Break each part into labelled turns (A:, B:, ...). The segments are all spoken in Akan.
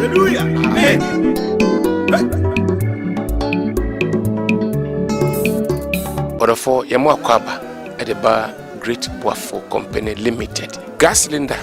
A: Hallelujah. Amen.
B: Boafo yemo akwaba edeba Great Boafo Company Limited. Gas cylinder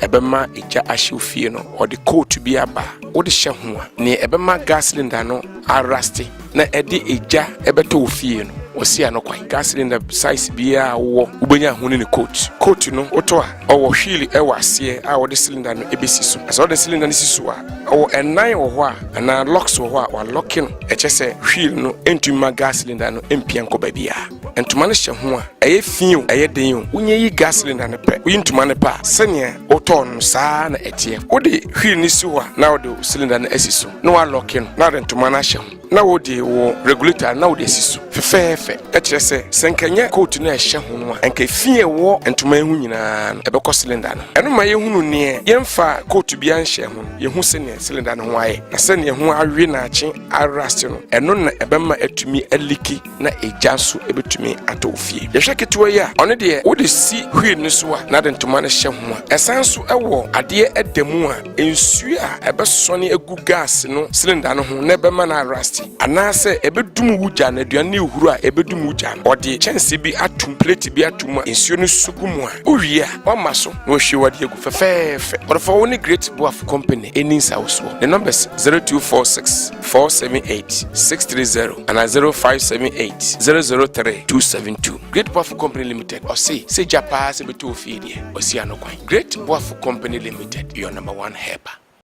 B: ebema eja ahye no or the coat to be aba wo de hye ho a ne ebema gas cylinder no arasti na ede eja ebeto ofie no osi anokwan. Gas cylinder size bia wo ubenya ho ne coat no oto a owo hwili ewase a wo de cylinder no ebesi so so de cylinder no siso a owo enan wo ho a na locks wo ho a wa lock no echese hwili no entuma gas cylinder no empia nkoba bia entuma no hye ho a eye fie eye den o unye yi gas cylinder no pe uyi ntuma no pa sene oto no saa na etie wo de hwili ni si ho a na wo de cylinder no esiso no wa lock no na de ntuma no hye ho na wo de wo regulator na wo de esiso fefefe echese senkanya coat no ehye ho no a enka fie wo ntuma ehu nyina no ebekọ cylinder no eno ma yehunu ne yemfa coat bi anhye ho yehu sene cylinder no ho aye na sene ho awe na ache arrest no eno na ebema atumi aliki na ejanso ebetumi atofie yehwe ketewa ya ono de wo de si hwie ne so a na de ntoma no hye ho a esanso ewo ade edamu a ensu a ebesone egu gas no cylinder no ho na ebema na arrest anase ebedum wuja na aduane ehuru a ebedum wuja ode chance bi atum plate bi atum ensu no sugumu a owia wama so na ohwe wade egu fefefe Boafo woni Great Boafo Company eninsa wo so the numbers 0246 478 630 and 0578 003 272 Great Boafo Company Limited or say japa se beto ofie die osi anokwan Great Boafo Company Limited your number one helper.